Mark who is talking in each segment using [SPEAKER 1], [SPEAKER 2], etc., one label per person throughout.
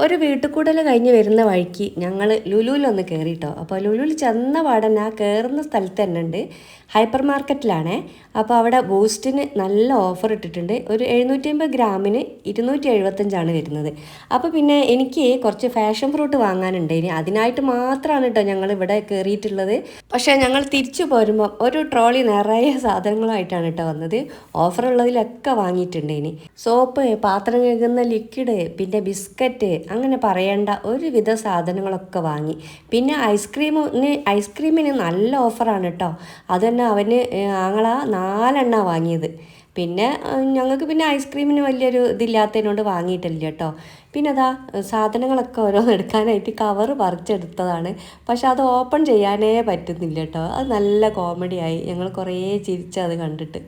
[SPEAKER 1] ഒരു വീട്ടുകൂടൽ കഴിഞ്ഞ് വരുന്ന വഴിക്ക് ഞങ്ങൾ ലുലുവിലൊന്ന് കയറിയിട്ടോ. അപ്പോൾ ലുലുവിൽ ചെന്ന പാടന്നെ ആ കയറുന്ന സ്ഥലത്ത് തന്നെ ഉണ്ട് ഹൈപ്പർ മാർക്കറ്റിലാണേ. അപ്പോൾ അവിടെ ബൂസ്റ്റിന് നല്ല ഓഫർ ഇട്ടിട്ടുണ്ട്. ഒരു 750 ഗ്രാമിന് 275 വരുന്നത്. അപ്പോൾ പിന്നെ എനിക്ക് കുറച്ച് ഫാഷൻ ഫ്രൂട്ട് വാങ്ങാനുണ്ട്. ഇനി അതിനായിട്ട് മാത്രമാണ് കേട്ടോ ഞങ്ങൾ ഇവിടെ കയറിയിട്ടുള്ളത്. പക്ഷേ ഞങ്ങൾ തിരിച്ചു പോരുമ്പോൾ ഒരു ട്രോളി നിറയെ സാധനങ്ങളായിട്ടാണ് കേട്ടോ വന്നത്. ഓഫറുള്ളതിലൊക്കെ വാങ്ങിയിട്ടുണ്ട്. ഇനി സോപ്പ്, പാത്രം കഴുകുന്ന ലിക്വിഡ്, പിന്നെ ബിസ്ക്കറ്റ്, അങ്ങനെ പറയേണ്ട ഒരുവിധ സാധനങ്ങളൊക്കെ വാങ്ങി. പിന്നെ ഐസ്ക്രീമിന് നല്ല ഓഫറാണ് കേട്ടോ. അതുതന്നെ അവന് ആങ്ങള 4 വാങ്ങിയത്. പിന്നെ ഞങ്ങൾക്ക് പിന്നെ ഐസ്ക്രീമിന് വലിയൊരു ഇതില്ലാത്തതിനോട് വാങ്ങിയിട്ടില്ല കേട്ടോ. പിന്നെ അതാ സാധനങ്ങളൊക്കെ ഓരോന്ന് എടുക്കാനായിട്ട് കവറ് പറിച്ചെടുത്തതാണ്. പക്ഷെ അത് ഓപ്പൺ ചെയ്യാനേ പറ്റുന്നില്ല കേട്ടോ. അത് നല്ല കോമഡിയായി. ഞങ്ങൾ കുറേ ചിരിച്ചത് കണ്ടിട്ട്.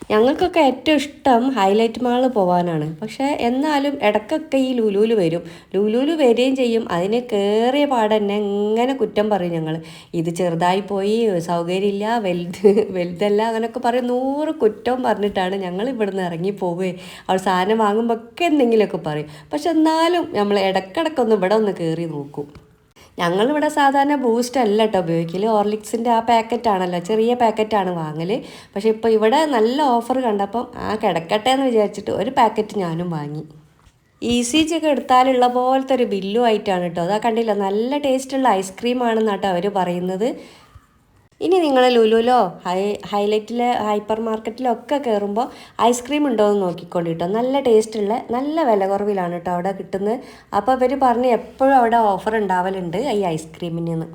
[SPEAKER 1] ഞങ്ങൾക്കൊക്കെ ഏറ്റവും ഇഷ്ടം ഹൈലൈറ്റ് മാളിൽ പോകാനാണ്. പക്ഷേ എന്നാലും ഇടയ്ക്കൊക്കെ ഈ ലുലുവിൽ വരും. ലുലുവിൽ വരികയും ചെയ്യും. അതിന് കയറിയ പാടന്നെ ഇങ്ങനെ കുറ്റം പറയും ഞങ്ങൾ. ഇത് ചെറുതായി പോയി, സൗകര്യമില്ല, വലുതല്ല, അങ്ങനെയൊക്കെ പറയും. 100 കുറ്റം പറഞ്ഞിട്ടാണ് ഞങ്ങൾ ഇവിടുന്ന് ഇറങ്ങി പോവുകയും അവർ സാധനം വാങ്ങുമ്പോൾ ഒക്കെ എന്തെങ്കിലുമൊക്കെ പറയും. പക്ഷെ എന്നാലും നമ്മൾ ഇടയ്ക്കിടയ്ക്കൊന്ന് ഇവിടെ ഒന്ന് കയറി നോക്കും. ഞങ്ങളിവിടെ സാധാരണ ബൂസ്റ്റ് അല്ല കേട്ടോ ഉപയോഗിക്കൽ. ഹോർലിക്സിൻ്റെ ആ പാക്കറ്റാണല്ലോ, ചെറിയ പാക്കറ്റാണ് വാങ്ങൽ. പക്ഷേ ഇപ്പോൾ ഇവിടെ നല്ല ഓഫർ കണ്ടപ്പം കിടക്കട്ടെ എന്ന് വിചാരിച്ചിട്ട് ഒരു പാക്കറ്റ് ഞാനും വാങ്ങി. ECG ഒക്കെ എടുത്താലുള്ള പോലത്തെ ഒരു ബില്ലും ആയിട്ടാണ് കേട്ടോ. അതാ കണ്ടില്ല, നല്ല ടേസ്റ്റുള്ള ഐസ്ക്രീമാണെന്നാണ് കേട്ടോ അവർ പറയുന്നത്. ഇനി നിങ്ങൾ ലുലുവിലോ ഹൈലൈറ്റിലെ ഹൈപ്പർ മാർക്കറ്റിലോ ഒക്കെ കയറുമ്പോൾ ഐസ്ക്രീം ഉണ്ടോ എന്ന് നോക്കിക്കൊണ്ട് കേട്ടോ. നല്ല ടേസ്റ്റുള്ള, നല്ല വില കുറവിലാണ് കേട്ടോ അവിടെ കിട്ടുന്നത്. അപ്പോൾ അവർ പറഞ്ഞ് എപ്പോഴും അവിടെ ഓഫർ ഉണ്ടാവലുണ്ട് ഈ ഐസ്ക്രീമിന്.